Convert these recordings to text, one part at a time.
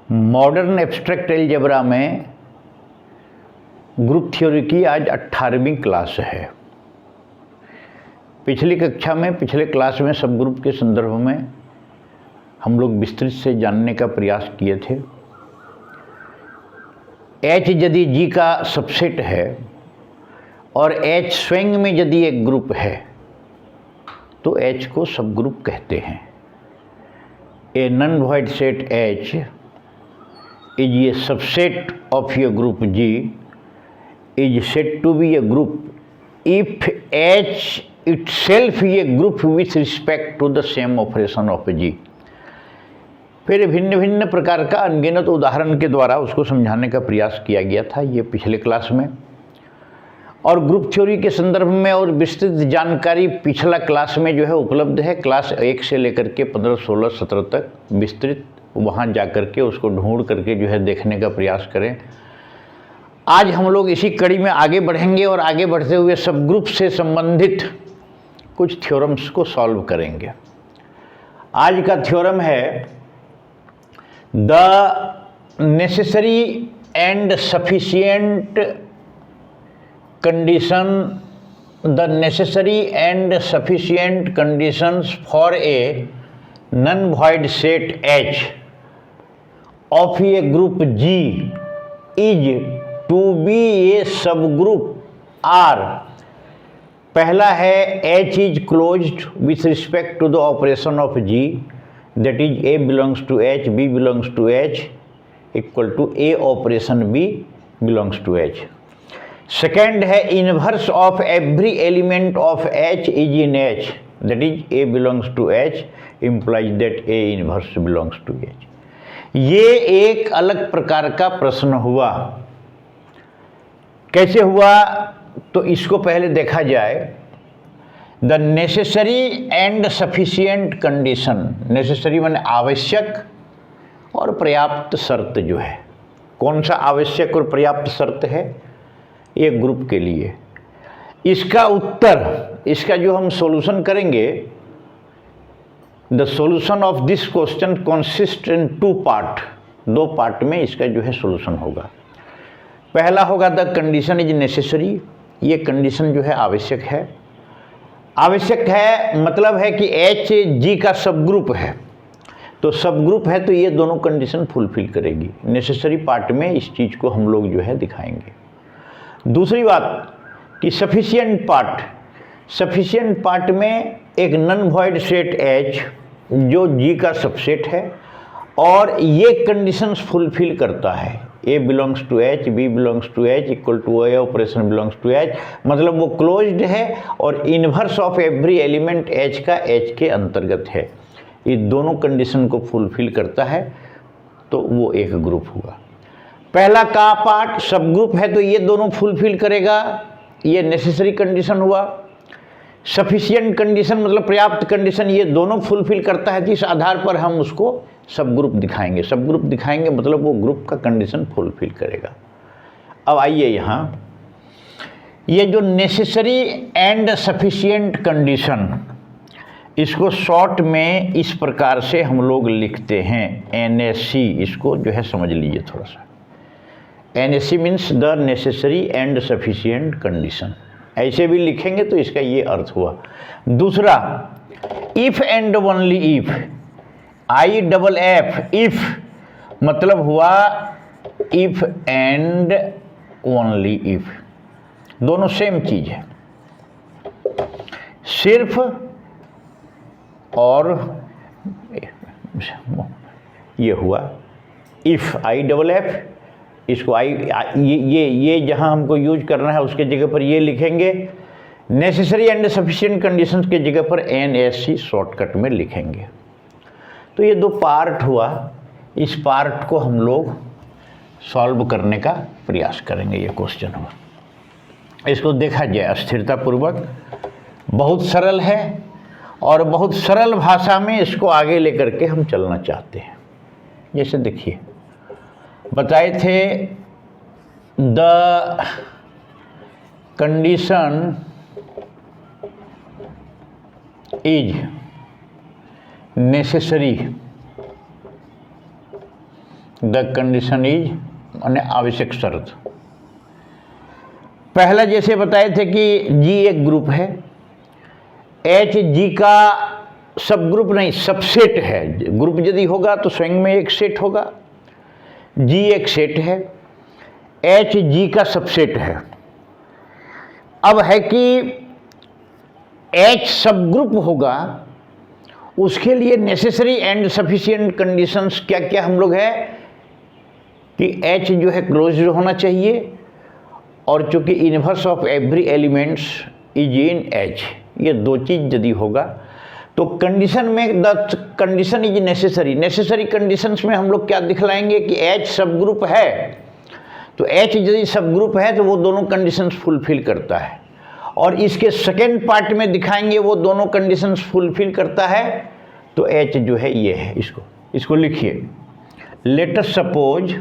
Modern abstract algebra में group theory की आज 18वीं क्लास है। पिछली कक्षा में पिछले क्लास में सब ग्रुप के संदर्भ में हम लोग विस्तृत से जानने का प्रयास किए थे। H यदि G का सबसेट है और H स्वयं में यदि एक ग्रुप है तो H को सब ग्रुप कहते हैं। ए non void set H is a subset of a group G is said to be a group if H itself is a group with respect to the same operation of G। फिर भिन्न भिन्न प्रकार का अनगिनत उदाहरण के द्वारा उसको समझाने का प्रयास किया गया था ये पिछले क्लास में, और ग्रुप थ्योरी के संदर्भ में और विस्तृत जानकारी पिछला क्लास में जो है उपलब्ध है। क्लास 1 से लेकर के 15, 16, 17 तक विस्तृत वहाँ जा कर के उसको ढूंढ करके जो है देखने का प्रयास करें। आज हम लोग इसी कड़ी में आगे बढ़ेंगे और आगे बढ़ते हुए सब ग्रुप से संबंधित कुछ थ्योरम्स को सॉल्व करेंगे। आज का थ्योरम है the necessary and sufficient condition the necessary and sufficient conditions for a non void set H of a group G is to be a subgroup R। पहला है H is closed with respect to the operation of G, that is A belongs to H, B belongs to H equal to A operation B belongs to H। Second है inverse of every element of H is in H, that is A belongs to H implies that A inverse belongs to H। ये एक अलग प्रकार का प्रश्न हुआ। कैसे हुआ तो इसको पहले देखा जाए। The necessary and sufficient condition, necessary माने आवश्यक और पर्याप्त शर्त जो है, कौन सा आवश्यक और पर्याप्त शर्त है एक ग्रुप के लिए। इसका उत्तर, इसका जो हम सॉल्यूशन करेंगे, the solution of this question consist in 2 part, 2 part में इसका जो है सॉल्यूशन होगा। पहला होगा द कंडीशन इज नेसेसरी, ये कंडीशन जो है आवश्यक है। आवश्यक है मतलब है कि H G का सब ग्रुप है, तो सब ग्रुप है तो ये दोनों कंडीशन फुलफिल करेगी। नेसेसरी पार्ट में इस चीज़ को हम लोग जो है दिखाएंगे। दूसरी बात कि सफिशिएंट पार्ट, सफिशिएंट पार्ट में एक नॉन वॉइड सेट H जो G का सबसेट है और ये कंडीशंस फुलफिल करता है। A belongs to H, B belongs to H equal to A operation belongs to H, मतलब वो क्लोज्ड है और inverse of every element H का H के अंतर्गत है। ये दोनों कंडीशन को फुलफिल करता है तो वो एक ग्रुप हुआ। पहला का पार्ट सब ग्रुप है तो ये दोनों फुलफिल करेगा, ये नेसेसरी कंडीशन हुआ। सफिशिएंट कंडीशन मतलब पर्याप्त कंडीशन, ये दोनों फुलफिल करता है। इस आधार पर हम उसको सब ग्रुप दिखाएंगे। सब ग्रुप दिखाएंगे मतलब वो ग्रुप का कंडीशन फुलफिल करेगा। अब आइए यहाँ, ये जो नेसेसरी एंड सफिशिएंट कंडीशन, इसको शॉर्ट में इस प्रकार से हम लोग लिखते हैं NAC। इसको जो है समझ लीजिए थोड़ा सा। NAC means the necessary and sufficient condition, ऐसे भी लिखेंगे तो इसका ये अर्थ हुआ। दूसरा if and only if, IFF, if मतलब हुआ इफ एंड ओनली इफ, दोनों सेम चीज है, सिर्फ और ये हुआ इफ IFF। इसको ये जहाँ हमको यूज करना है उसके जगह पर ये लिखेंगे। नेसेसरी एंड सफिशिएंट कंडीशंस के जगह पर NAC शॉर्टकट में लिखेंगे। तो ये 2 पार्ट हुआ। इस पार्ट को हम लोग सॉल्व करने का प्रयास करेंगे। ये क्वेश्चन हुआ, इसको देखा जाए स्थिरतापूर्वक। बहुत सरल है और बहुत सरल भाषा में इसको आगे लेकर के हम चलना चाहते हैं। जैसे देखिए बताए थे the condition is necessary the condition is माने आवश्यक शर्त। पहला जैसे बताए थे कि जी एक ग्रुप है, एच जी का सब ग्रुप नहीं सबसेट है। ग्रुप यदि होगा तो स्वयं में एक सेट होगा, जी एक सेट है, एच जी का सबसेट है। अब है कि एच सब ग्रुप होगा, उसके लिए नेसेसरी एंड सफिशिएंट कंडीशंस क्या क्या हम लोग है कि एच जो है क्लोज्ड होना चाहिए, और चूंकि inverse of every elements is in H, ये दो चीज यदि होगा तो कंडीशन में the condition is necessary. Necessary conditions में हम लोग क्या दिखलाएंगे कि एच सब ग्रुप है, तो एच यदि सब ग्रुप है तो वो दोनों कंडीशंस फुलफिल करता है, और इसके सेकेंड पार्ट में दिखाएंगे वो दोनों कंडीशंस फुलफिल करता है। तो एच जो है ये है, इसको लिखिए। Late us suppose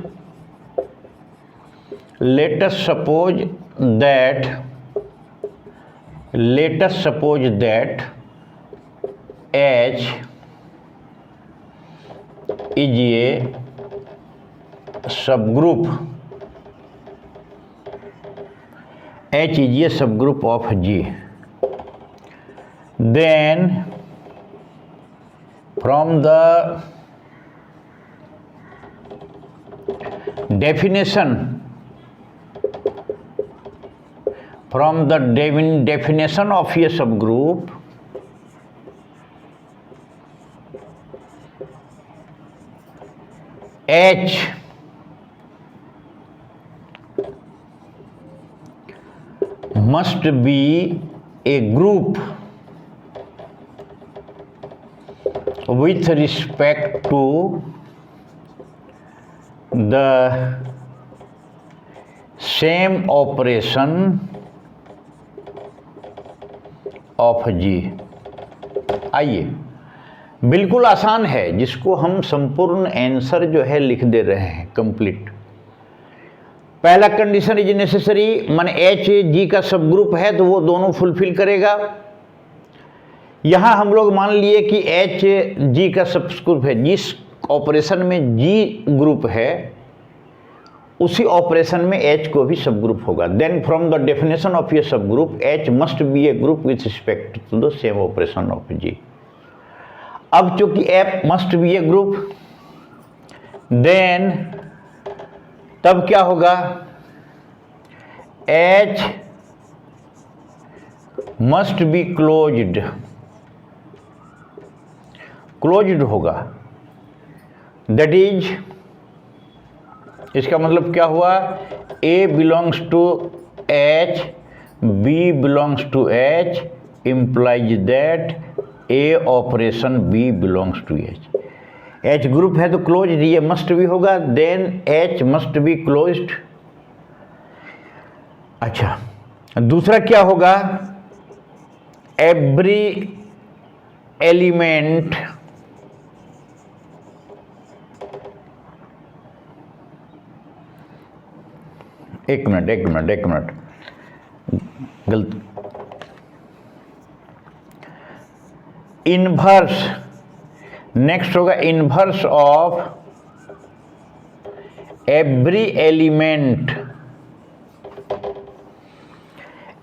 that H is a subgroup, H is a subgroup of G. Then from the definition of a subgroup, H must be a group with respect to the same operation of G। आइए, बिल्कुल आसान है, जिसको हम संपूर्ण answer जो है लिख दे रहे हैं कंप्लीट। पहला कंडीशन इज नेसेसरी, माने एच जी का सब ग्रुप है तो वो दोनों फुलफिल करेगा। यहां हम लोग मान लिए कि एच जी का सब ग्रुप है, जिस ऑपरेशन में जी ग्रुप है उसी ऑपरेशन में एच को भी सब ग्रुप होगा। Then from the definition of a subgroup H must be a group with respect to the same operation of G. अब चूंकि F must be a group, then तब क्या होगा, H must be closed होगा। That is, इसका मतलब क्या हुआ, A belongs to H, B belongs to H, implies that A operation B belongs to H. H group है तो क्लोज, ये मस्ट भी होगा, then H must be closed. अच्छा, दूसरा क्या होगा, एवरी एलिमेंट एक मिनट गलत, इनवर्स, नेक्स्ट होगा inverse of every element,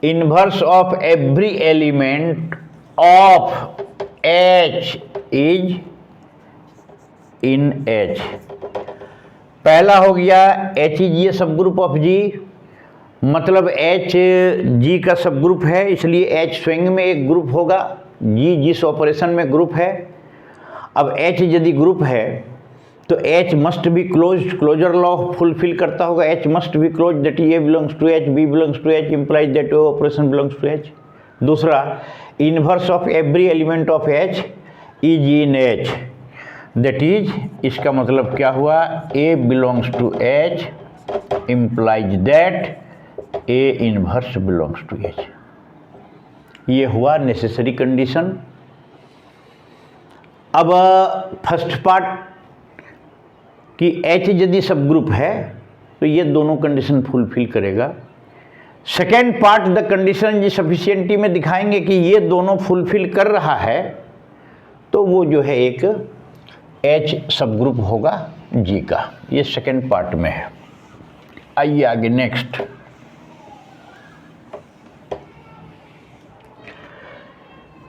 inverse of every element of H is in H. पहला हो गया एच इज ये सब ग्रुप ऑफ जी, मतलब एच जी का सब ग्रुप है, इसलिए एच स्वयं में एक ग्रुप होगा, जी जिस ऑपरेशन में ग्रुप है। अब एच यदि ग्रुप है तो H must be closed, closure law fulfil करता होगा, H must be close, that A belongs to H, B belongs to H, implies that operation belongs to H. दूसरा, inverse of every element of H is in H, that is, इसका मतलब क्या हुआ, A belongs to H, implies that A inverse belongs to H. ये हुआ necessary condition. अब first part कि H यदि सब ग्रुप है तो ये दोनों कंडीशन फुलफिल करेगा। सेकेंड पार्ट द कंडीशन जी सफिशिएंटी में दिखाएंगे कि ये दोनों फुलफिल कर रहा है तो वो जो है एक एच सब ग्रुप होगा, जी का, ये सेकेंड पार्ट में है। आइए आगे next.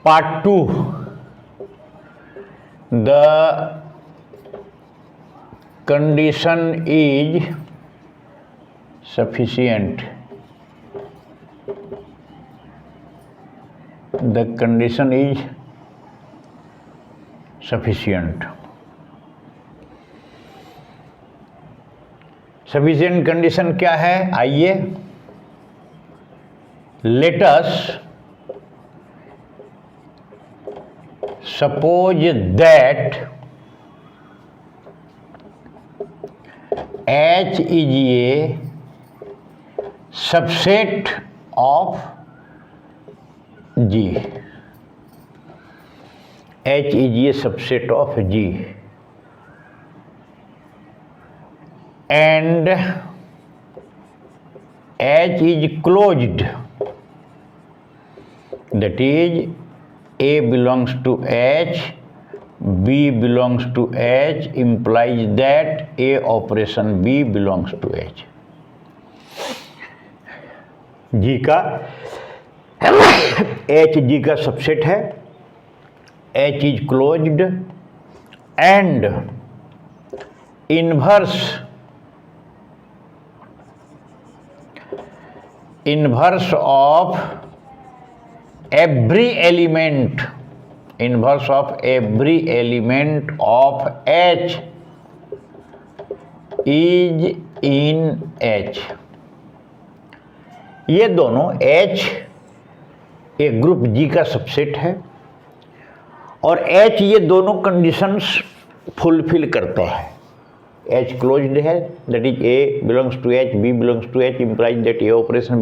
Part 2, the condition is sufficient. The condition is sufficient. Sufficient condition क्या है? आइए, let us suppose that H is a subset of G. H is a subset of G and H is closed, that is A belongs to H, B belongs to H, implies that A operation B belongs to H. G का H G का subset है, H is closed and inverse of every element of H is in H। ये दोनों H एक group G का subset है और H ये दोनों कंडीशंस फुलफिल करता है। H क्लोज्ड है, that is A belongs to H, B belongs to H, implies that A operation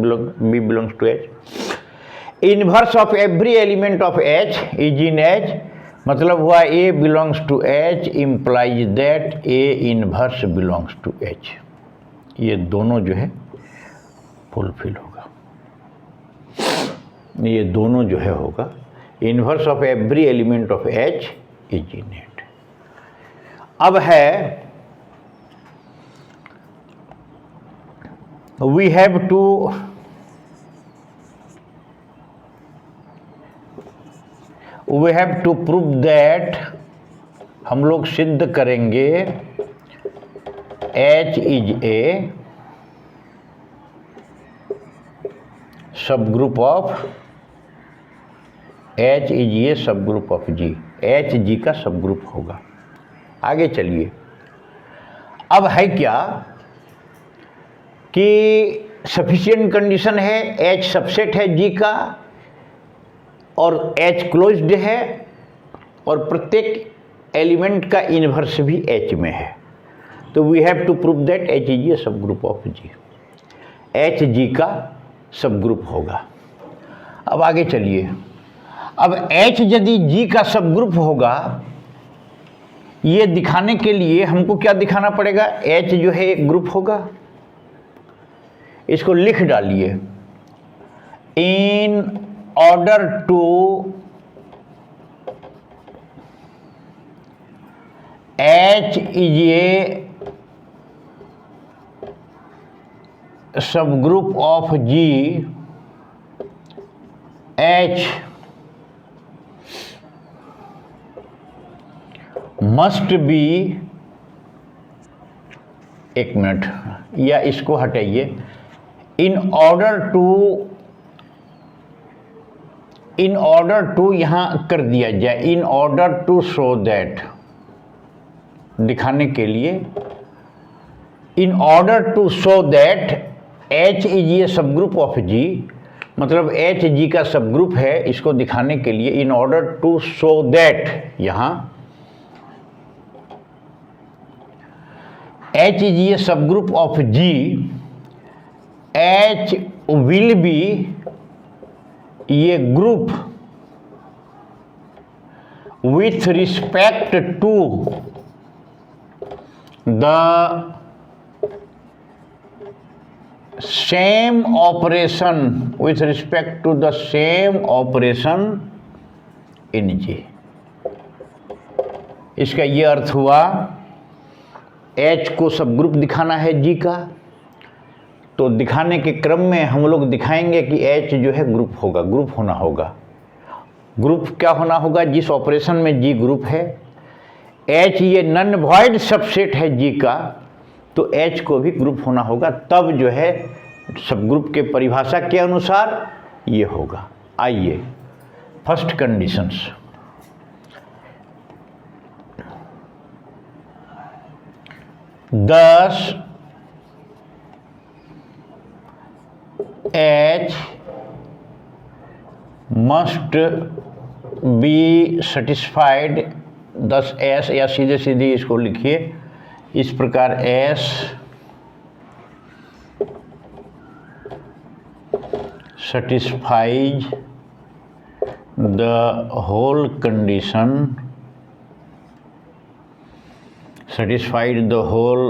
B belongs to H। Inverse of every element of H is in H, मतलब हुआ A belongs to H, implies that A inverse belongs to H। ये दोनों जो है fulfil होगा, ये दोनों जो है होगा। Inverse of every element of H is in it. अब है we have to prove that, हम लोग सिद्ध करेंगे H is a subgroup of H is ये subgroup of G, H G का सब ग्रुप होगा। आगे चलिए, अब है क्या कि सफिशिएंट कंडीशन है, H सबसेट है G का और H क्लोज्ड है और प्रत्येक एलिमेंट का इनवर्स भी H में है, तो we have to prove that H is ये subgroup of G, H G का सब ग्रुप होगा। अब आगे चलिए, अब H यदि G का सब ग्रुप होगा, ये दिखाने के लिए हमको क्या दिखाना पड़ेगा? H जो है एक ग्रुप होगा, इसको लिख डालिए। In order to H is a subgroup of G, H must be, एक मिनट या इसको हटाइए, इन ऑर्डर टू यहां कर दिया जाए, in order to show that, दिखाने के लिए, in order to show that H is ये सब ग्रुप ऑफ G, मतलब H G का सब ग्रुप है, इसको दिखाने के लिए in order to show that, यहां H इज ये subgroup of G, H will be ये group with respect to the same operation, with respect to the same operation in G। इसका ये अर्थ हुआ H को सब ग्रुप दिखाना है G का, तो दिखाने के क्रम में हम लोग दिखाएंगे कि H जो है ग्रुप होगा, ग्रुप होना होगा। ग्रुप क्या होना होगा? जिस ऑपरेशन में G ग्रुप है, H ये नन वॉइड सबसेट है G का, तो H को भी ग्रुप होना होगा, तब जो है सब ग्रुप के परिभाषा के अनुसार ये होगा। आइए first conditions. Thus H must be satisfied, thus S, या सीधे सीधे इसको लिखिए इस प्रकार, S satisfies the whole condition, satisfied the whole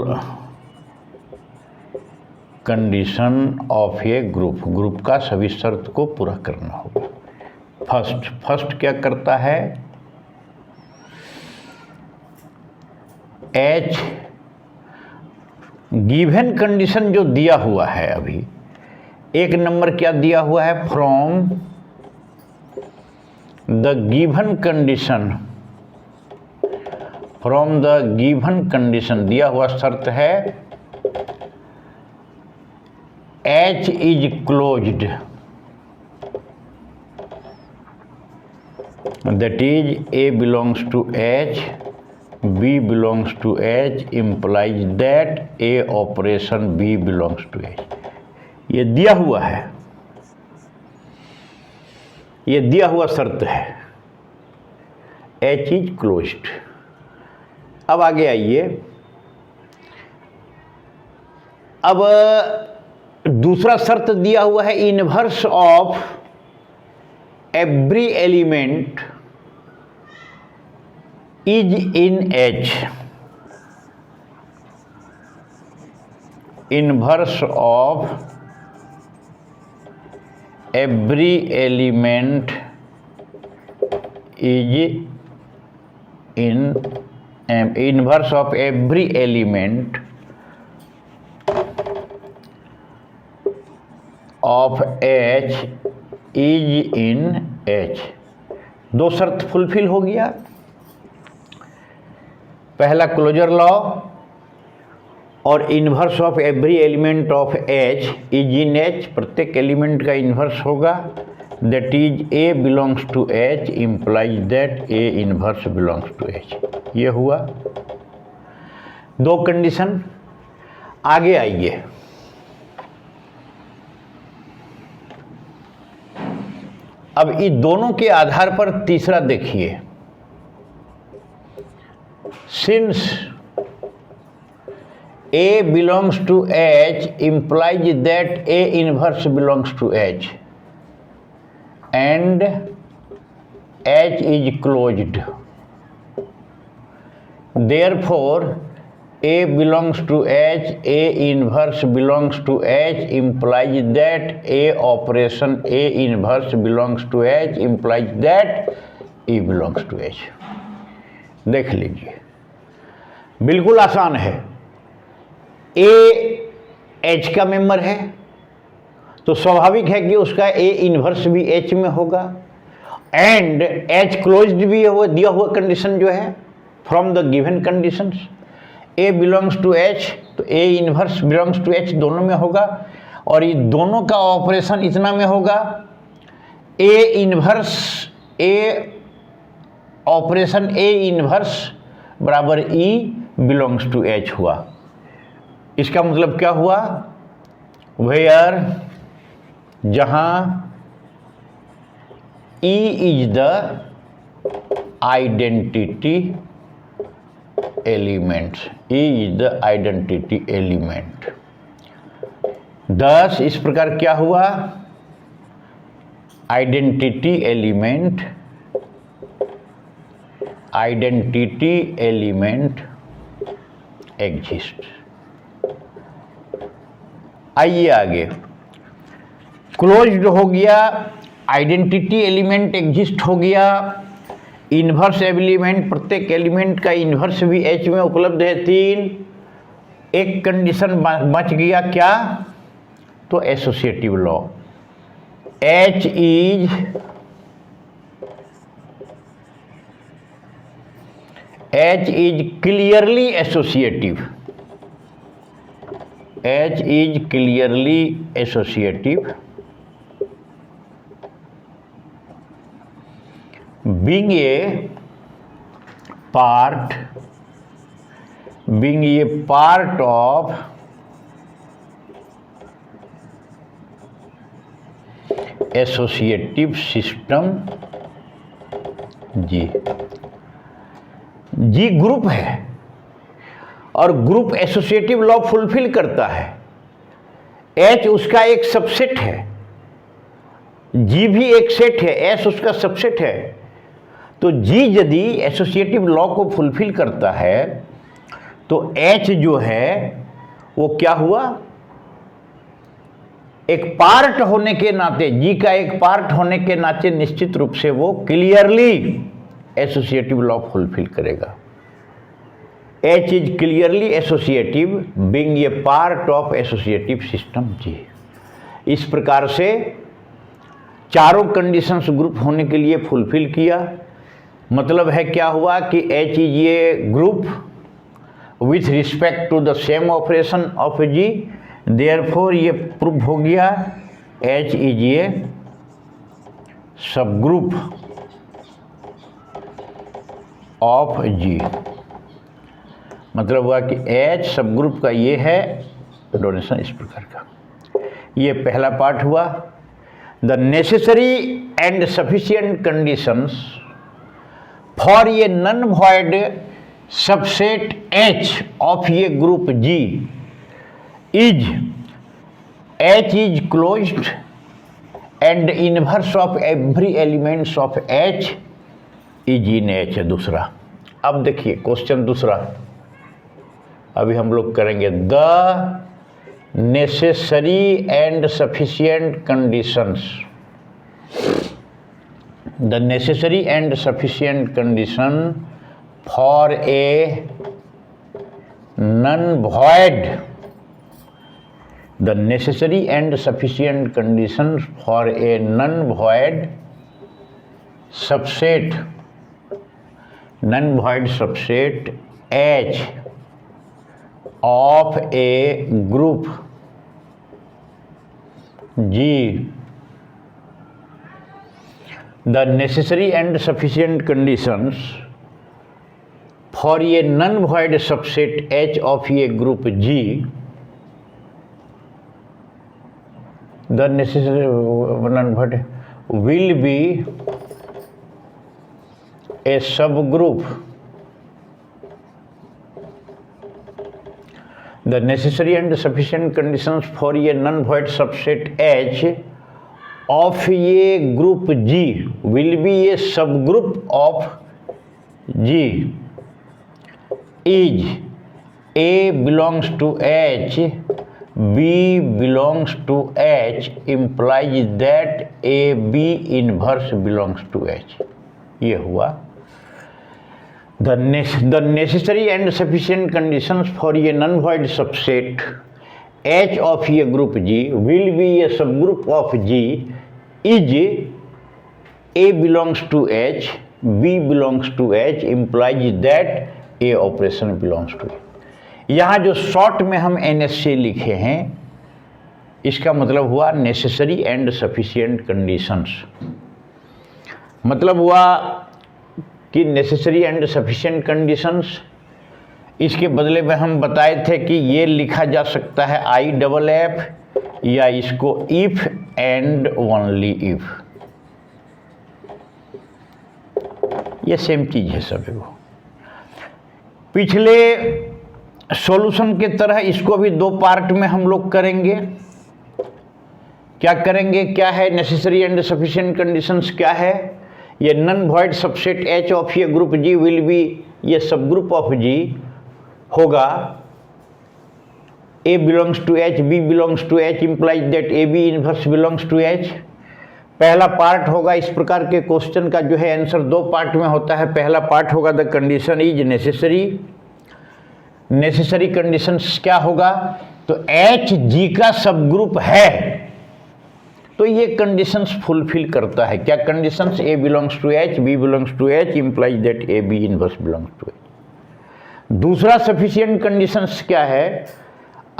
condition of A group. Group का सभी शर्त को पूरा करना होगा। फर्स्ट क्या करता है? H गिवन कंडीशन जो दिया हुआ है, अभी एक नंबर क्या दिया हुआ है? From the given condition, from the given condition दिया हुआ शर्त है H is closed, that is A belongs to H, B belongs to H, implies that A operation B belongs to H। ये दिया हुआ है, ये दिया हुआ शर्त है, H is closed। अब आगे आइए, अब दूसरा शर्त दिया हुआ है inverse of every element is in H। Inverse of every element is in, inverse of every element of H is in H। दो शर्त फुलफिल हो गया। पहला क्लोजर लॉ और inverse of every element of H is in H, प्रत्येक element का inverse होगा, that is A belongs to H, implies that A inverse belongs to H। ये हुआ दो कंडीशन। आगे आइए, अब इन दोनों के आधार पर तीसरा देखिए, since A belongs to H implies that A inverse belongs to H and H is closed, therefore A belongs to H, A inverse belongs to H, implies that A operation A inverse belongs to H, implies that E belongs to H। देख लीजिए, बिल्कुल आसान है। A H का member है तो स्वाभाविक है कि उसका A इन्वर्स भी H में होगा, एंड H क्लोज्ड भी है, दिया हुआ कंडीशन जो है from the given conditions. A belongs to H तो A inverse belongs to H दोनों में होगा, और ये दोनों का ऑपरेशन इतना में होगा, A inverse A operation A inverse बराबर E बिलोंग्स टू H हुआ। इसका मतलब क्या हुआ? वेयर जहां E is the identity elements, E is the identity element. thus इस प्रकार क्या हुआ? Identity element, identity element exist. आइए आगे, क्लोज्ड हो गया, आइडेंटिटी एलिमेंट एग्जिस्ट हो गया, इन्वर्स एलिमेंट, प्रत्येक एलिमेंट का इन्वर्स भी H में उपलब्ध है 3, एक कंडीशन बच गया, क्या? तो associative law, H is clearly associative. H is clearly associative, being a part of associative system G. G group है और ग्रुप एसोसिएटिव लॉ फुलफिल करता है। एच उसका एक सबसेट है, जी भी एक सेट है, एस उसका सबसेट है। तो जी यदि एसोसिएटिव लॉ को फुलफिल करता है तो एच जो है वो क्या हुआ? एक पार्ट होने के नाते, जी का एक पार्ट होने के नाते निश्चित रूप से वो क्लियरली एसोसिएटिव लॉ फुलफिल करेगा। H is clearly associative being a part of associative system G. इस प्रकार से चारों कंडीशंस ग्रुप होने के लिए फुलफिल किया। मतलब है क्या हुआ कि H is a group with respect to the same operation of G, therefore ये प्रूव हो गया H is a subgroup of जी। मतलब हुआ कि H सब ग्रुप का ये है डोनेशन इस प्रकार का। ये पहला पार्ट हुआ। The necessary and sufficient conditions for ये non void subset H of ये group G is H is closed and inverse of every elements of H is in H है दूसरा। अब देखिए क्वेश्चन दूसरा अभी हम लोग करेंगे। The necessary and sufficient conditions, the necessary and sufficient condition for a non void, the necessary and sufficient condition for a non void subset, non void subset H of a group G, the necessary and sufficient conditions for a non-void subset H of a group G, the necessary non-void will be a subgroup, the necessary and sufficient conditions for a non-void subset H of a group G will be a subgroup of G is A belongs to H, B belongs to H implies that A B inverse belongs to H। ये हुआ the necessary and sufficient conditions for a non-void subset H of a group G will be a subgroup of G is A belongs to H, B belongs to H implies that A operation belongs to A। यहाँ जो short में हम NSC लिखे हैं इसका मतलब हुआ necessary and sufficient conditions. मतलब हुआ कि नेसेसरी एंड सफिशिएंट कंडीशंस, इसके बदले में हम बताए थे कि ये लिखा जा सकता है IFF या इसको इफ एंड ओनली इफ, ये सेम चीज है सभी को। पिछले सॉल्यूशन के तरह इसको भी दो पार्ट में हम लोग करेंगे। क्या करेंगे? क्या है नेसेसरी एंड सफिशिएंट कंडीशंस? क्या है? ये non void subset H of ये ग्रुप G विल बी ये सब ग्रुप ऑफ G होगा A belongs to H, B belongs to H implies that A B inverse belongs to H। पहला part होगा इस प्रकार के क्वेश्चन का जो है आंसर दो पार्ट में होता है। पहला पार्ट होगा the condition is necessary, necessary conditions क्या होगा, तो एच जी का सब ग्रुप है तो ये कंडीशंस फुलफिल करता है। क्या conditions, A belongs to H, B belongs to H, implies that A B inverse belongs to H. दूसरा सफिशिएंट कंडीशंस क्या है,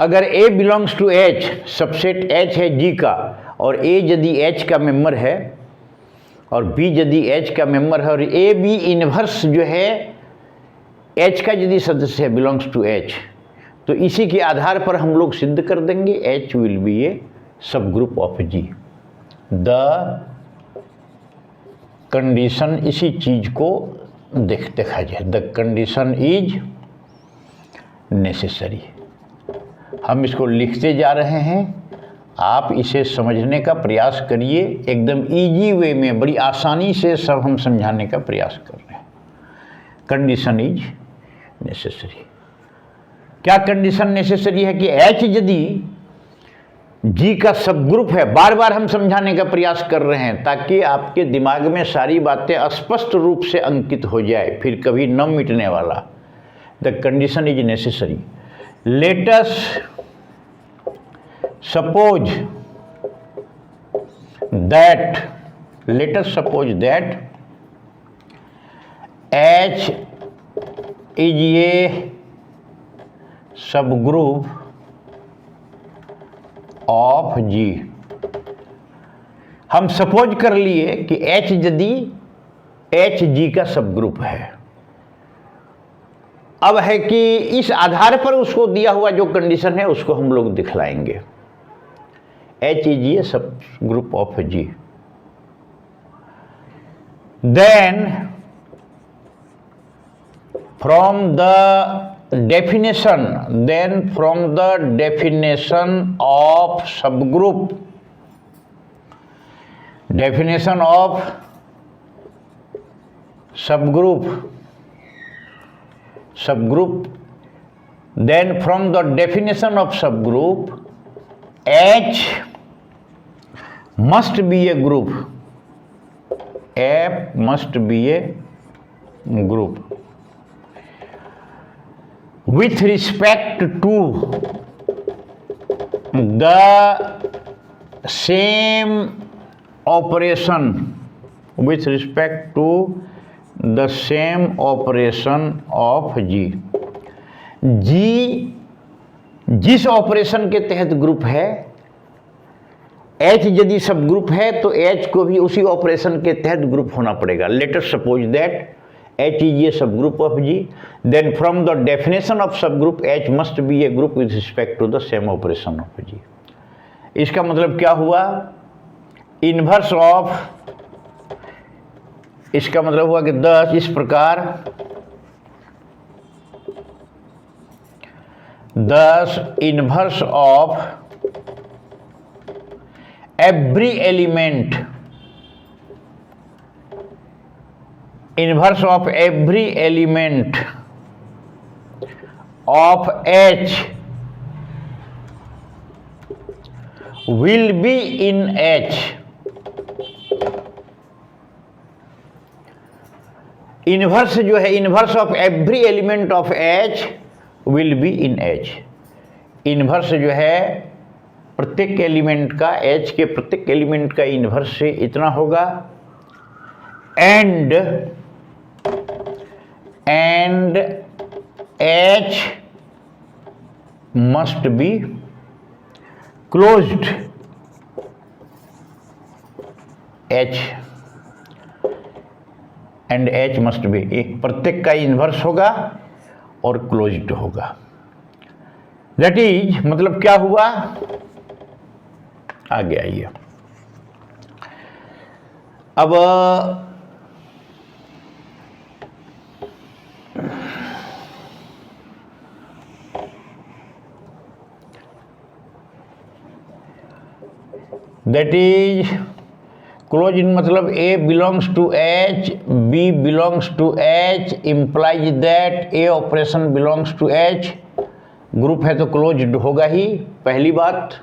अगर A belongs to H, subset H है जी का, और ए यदि एच का मेंबर है और बी यदि एच का मेंबर है, और ए बी इनवर्स जो है एच का यदि सदस्य है, बिलोंग्स टू एच, तो इसी के आधार पर हम लोग सिद्ध कर देंगे H will be a subgroup of G. The condition, इसी चीज को देखा जाए, द कंडीशन इज नेसेसरी। हम इसको लिखते जा रहे हैं, आप इसे समझने का प्रयास करिए, एकदम इजी वे में, बड़ी आसानी से सब हम समझाने का प्रयास कर रहे हैं। Condition is necessary. क्या कंडीशन नेसेसरी है कि एच यदि जी का सब ग्रुप है, बार बार हम समझाने का प्रयास कर रहे हैं ताकि आपके दिमाग में सारी बातें स्पष्ट रूप से अंकित हो जाए, फिर कभी न मिटने वाला। The condition is necessary. Late us suppose that H is a subgroup of G। हम सपोज कर लिए कि H यदि H G का सब ग्रुप है। अब है कि इस आधार पर उसको दिया हुआ जो कंडीशन है उसको हम लोग दिखलाएंगे। H is a subgroup of G। Then from the definition of subgroup, then from the definition of subgroup, H must be a group, F must be a group with respect to the same operation, of G। G जिस operation के तहत group है, H यदि सब group है तो H को भी उसी ऑपरेशन के तहत ग्रुप होना पड़ेगा। Late us suppose that H is a subgroup of G, then from the definition of subgroup H must be a group with respect to the same operation of G। इसका मतलब क्या हुआ, inverse of, इसका मतलब हुआ कि 10 इस प्रकार 10 inverse of every element, inverse of every element of H will be in H। Inverse जो है, inverse of every element of H will be in H। Inverse जो है प्रत्येक एलिमेंट का, H के प्रत्येक एलिमेंट का इनवर्स से इतना होगा, and H must be closed, H and H must be, एक प्रत्येक का इन्वर्स होगा और क्लोज्ड होगा। दैट इज, मतलब क्या हुआ, आगे आइए। अब दैट इज क्लोज, मतलब A belongs to H, B belongs to H, implies that A operation belongs to H। Group है तो क्लोज्ड होगा ही, पहली बात।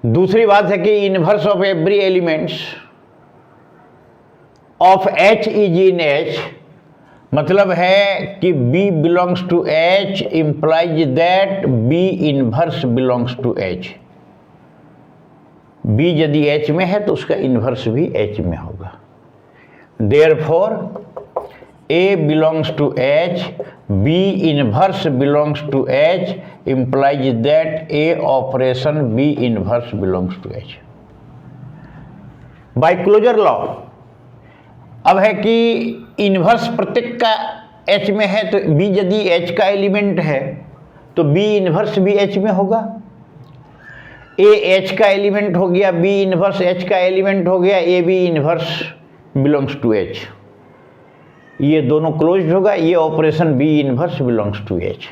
दूसरी बात है कि inverse of every elements of H is in H, मतलब है कि B belongs to H implies that B inverse belongs to H। B यदि H में है तो उसका इनवर्स भी H में होगा। Therefore A belongs to H, B inverse belongs to H implies that A operation B inverse belongs to H। By closure law अब है कि इनवर्स प्रत्येक का H में है, तो B यदि H का एलिमेंट है तो B इनवर्स भी H में होगा। A H का एलिमेंट हो गया, B इनवर्स H का एलिमेंट हो गया, A B inverse belongs to H। ये दोनों क्लोज्ड होगा, ये operation B inverse belongs to H।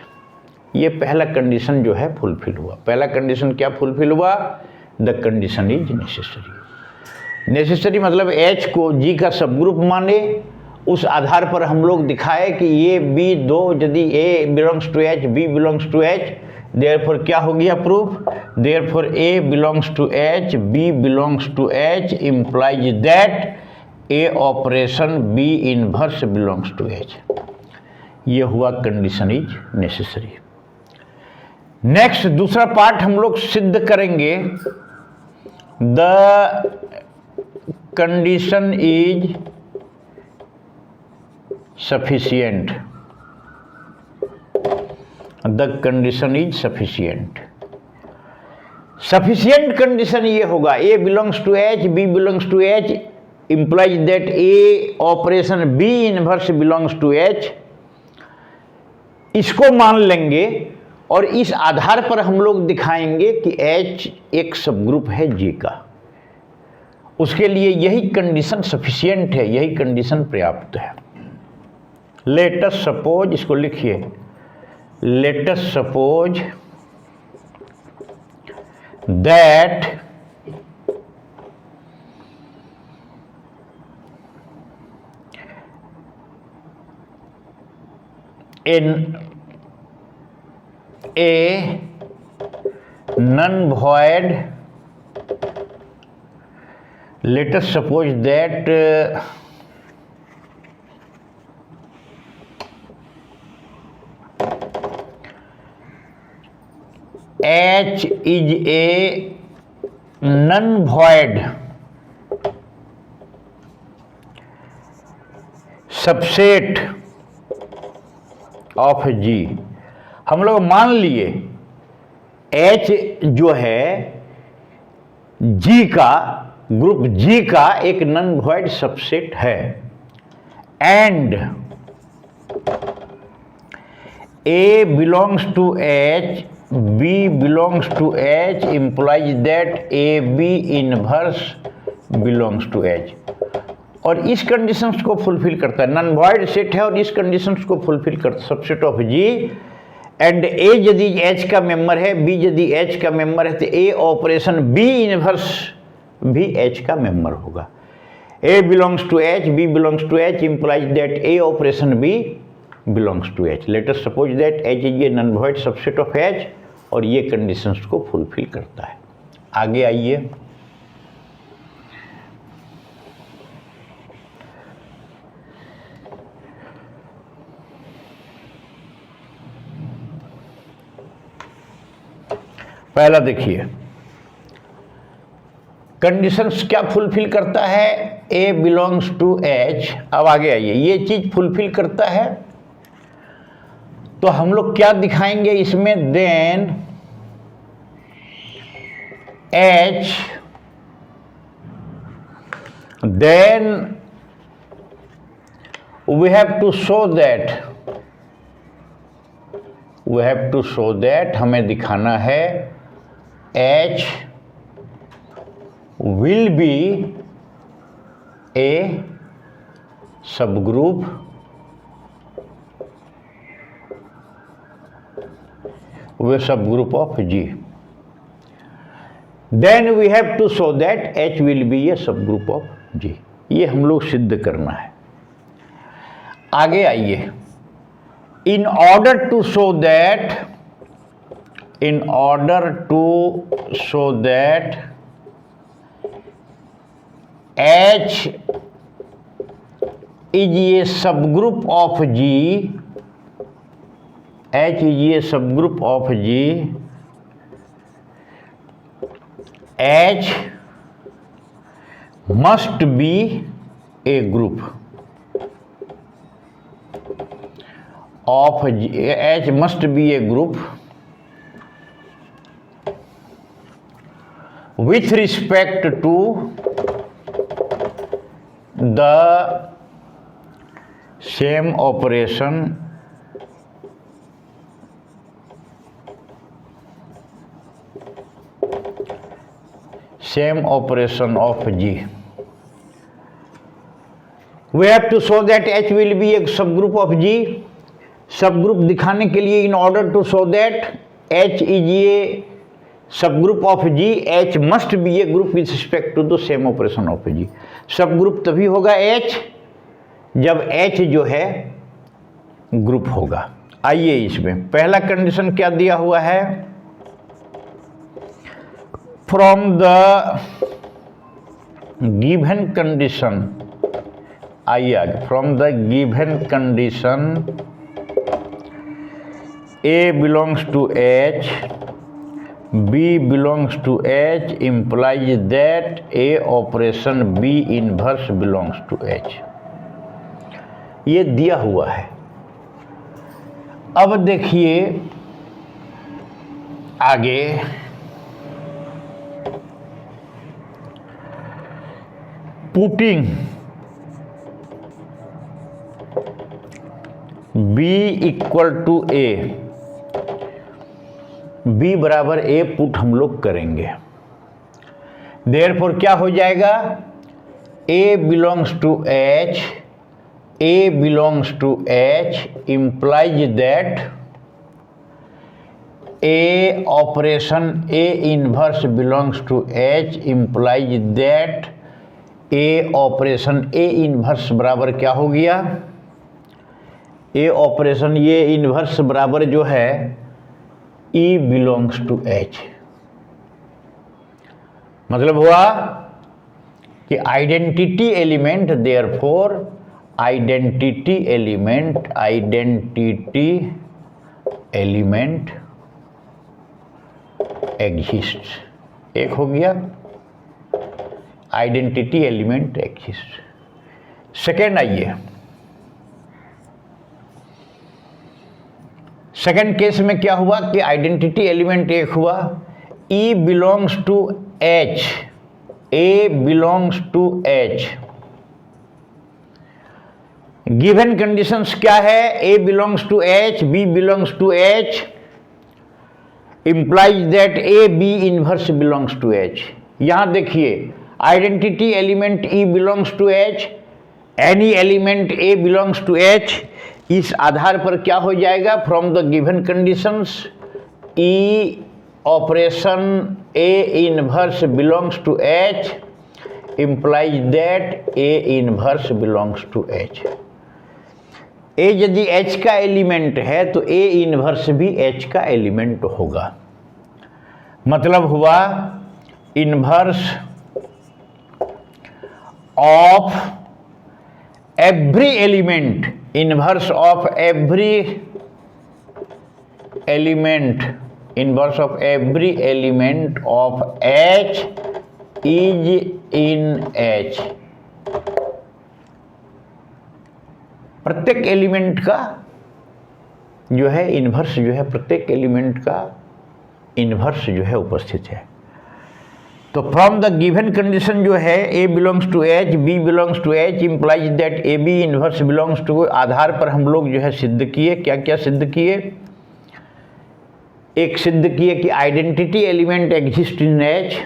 ये पहला कंडीशन जो है फुलफिल हुआ। पहला कंडीशन क्या फुलफिल हुआ? The condition is necessary. Necessary मतलब H को G का सब ग्रुप माने, उस आधार पर हम लोग दिखाए कि ये B दो यदि A belongs to H, B belongs to H, therefore क्या हो गया proof? Therefore A belongs to H, B belongs to H implies that A operation B inverse belongs to H। ये हुआ कंडीशन इज नेसेसरी। नेक्स्ट दूसरा पार्ट हम लोग सिद्ध करेंगे, the condition is sufficient. The condition is sufficient. Sufficient condition ये होगा, A belongs to H, B belongs to H implies that A operation B inverse belongs to H। इसको मान लेंगे और इस आधार पर हम लोग दिखाएंगे कि H एक सबग्रुप है G का। उसके लिए यही कंडीशन सफिशिएंट है, यही कंडीशन पर्याप्त है। लेट अस सपोज, इसको लिखिए, late us suppose that in a non-void, let us suppose that H is a non-void subset of G। हम लोग मान लिए H जो है G का, ग्रुप G का एक नॉन वॉइड सबसेट है, and A belongs to H, B belongs to H implies that A B inverse belongs to H। और इस कंडीशंस को फुलफिल करता है, नॉन वॉइड सेट है और इस कंडीशंस को फुलफिल करता है, subset of G। And A यदि H का मेंबर है, B यदि H का मेंबर है, तो A ऑपरेशन B इनवर्स भी H का मेंबर होगा। A belongs to H, B belongs to H implies that A operation B belongs to H। Let us suppose that H is a non void subset of H और ये conditions को fulfil करता है। आगे आइए, पहला देखिए कंडीशंस क्या फुलफिल करता है, A बिलोंग्स टू H। अब आगे आइए, ये चीज फुलफिल करता है तो हम लोग क्या दिखाएंगे इसमें, then H, then we have to show that हमें दिखाना है H will be a subgroup of G। Then we have to show that H will be a subgroup of G। ये हम लोग सिद्ध करना है। आगे आइए, in order to show that H is a subgroup of G, H is a subgroup of G, H must be a group of G, H must be a group with respect to the same operation of G. We have to show that H will be a subgroup of G. Subgroup दिखाने के लिए, in order to show that H is a subgroup of G, H must be a group with respect to the same operation of G. Subgroup तभी होगा H जब H जो है group होगा. आइए इसमें पहला कंडीशन क्या दिया हुआ है, फ्रॉम द गिवन कंडीशन. आइए आगे, from the given condition A belongs to H, B belongs to H implies that A operation B inverse belongs to H. ये दिया हुआ है. अब देखिए आगे, putting B equal to A, B बराबर A पुट हम लोग करेंगे. देयरफॉर क्या हो जाएगा, A belongs to H, A belongs to H implies that A operation A inverse belongs to H implies that A operation A inverse बराबर क्या हो गया, A ऑपरेशन ये इनवर्स बराबर जो है E बिलोंग्स टू H. मतलब हुआ कि identity element, therefore identity element exist. एक हो गया, आइडेंटिटी एलिमेंट एग्जिस्ट. सेकेंड आइए, सेकेंड केस में क्या हुआ कि आइडेंटिटी एलिमेंट एक हुआ, E belongs to H, A belongs to H. Given conditions क्या है, A belongs to H, B belongs to H implies that A B inverse belongs to H. यहां देखिए, identity element E belongs to H, any element A belongs to H. इस आधार पर क्या हो जाएगा, from the given conditions E operation A inverse belongs to H implies that A inverse belongs to H. A यदि H का element है तो A इनवर्स भी H का एलिमेंट होगा. मतलब हुआ inverse of every element, inverse of every element, inverse of every element of H is in H. प्रत्येक एलिमेंट का जो है इनवर्स जो है, प्रत्येक एलिमेंट का इनवर्स जो है उपस्थित है. तो फ्रॉम द गिवन कंडीशन जो है A belongs to H, B belongs to H implies that AB inverse belongs to, आधार पर हम लोग जो है सिद्ध किए. क्या क्या सिद्ध किए, एक सिद्ध किए कि identity element exist in H,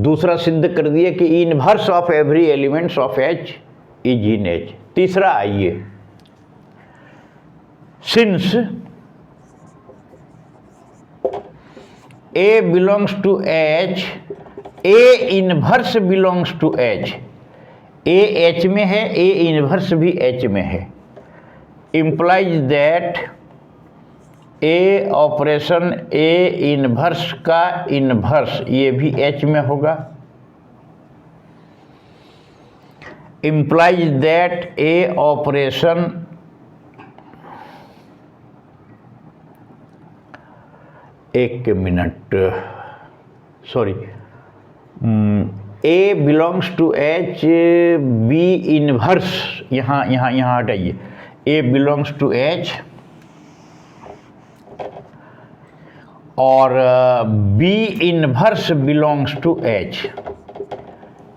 दूसरा सिद्ध कर दिए कि inverse of every elements of H is in H. तीसरा आइए, since A belongs to H, A inverse belongs to H. A H में है, A इनवर्स भी H में है. implies that A operation A inverse का इनवर्स ये भी H में होगा. implies that a operation एक minute sorry a belongs to H B inverse यहाँ हटाइए ए बिलोंग्स टू एच और B inverse belongs to H.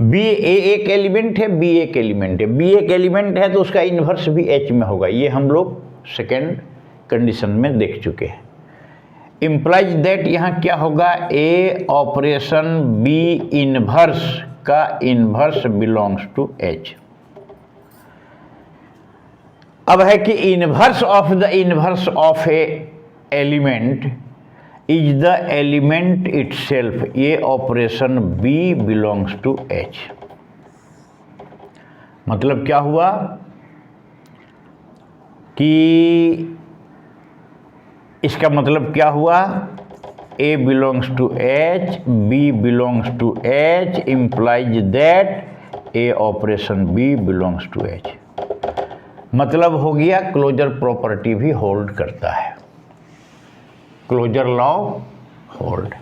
B एक एलिमेंट है, बी एक एलिमेंट है, बी एक एलिमेंट है तो उसका इन्वर्स भी एच में होगा। ये हम लोग सेकेंड कंडीशन में देख चुके हैं। इम्प्लाइज दैट यहाँ क्या होगा, ए ऑपरेशन बी इनवर्स का इनवर्स बिलोंग्स टू एच। अब है कि inverse of the inverse of a element is the element itself. ये operation B belongs to H. मतलब क्या हुआ कि इसका मतलब क्या हुआ, A belongs to H, B belongs to H implies that A operation B belongs to H. मतलब हो गया क्लोजर प्रॉपर्टी भी होल्ड करता है, क्लोजर लॉ होल्ड।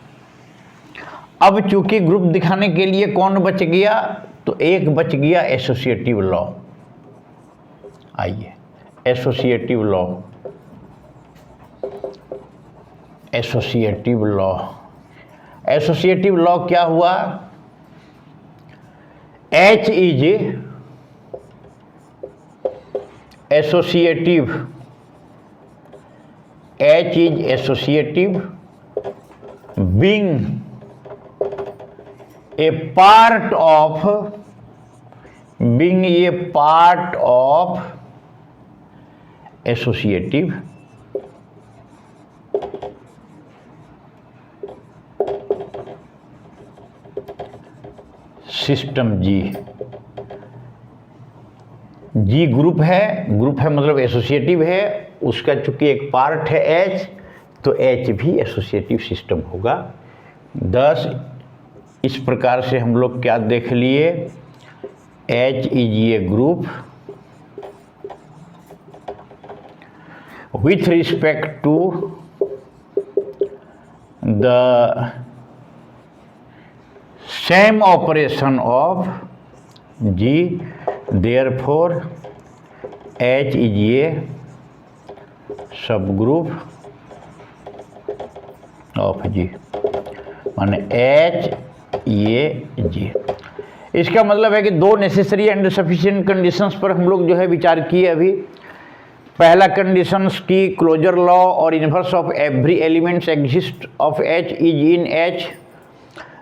अब चूंकि ग्रुप दिखाने के लिए कौन बच गया, तो एक बच गया एसोसिएटिव लॉ। आइए associative law, associative law, associative law क्या हुआ, H is associative, H is associative being a part of associative system. G group है, ग्रुप है मतलब एसोसिएटिव है, उसका चूंकि एक पार्ट है एच, तो एच भी एसोसिएटिव सिस्टम होगा। 10 इस प्रकार से हम लोग क्या देख लिए, H is a group with respect to the same operation of G, therefore H is a subgroup of जी, माने एच ये जी। इसका मतलब है कि दो नेसेसरी एंड सफिशिएंट कंडीशंस पर हम लोग जो है विचार किए अभी। पहला कंडीशंस की क्लोजर लॉ और inverse of every elements exist of H is in H.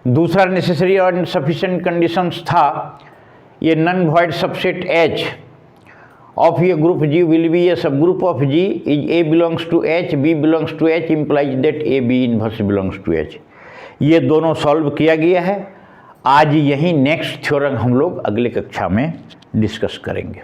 दूसरा नेसेसरी और सफिशिएंट कंडीशंस था ये non void subset H of a group G will be a subgroup of G is A belongs to H, B belongs to H implies that A B inverse belongs to H। ये दोनों solve किया गया है। आज यही next theorem हम लोग अगले कक्षा में डिस्कस करेंगे।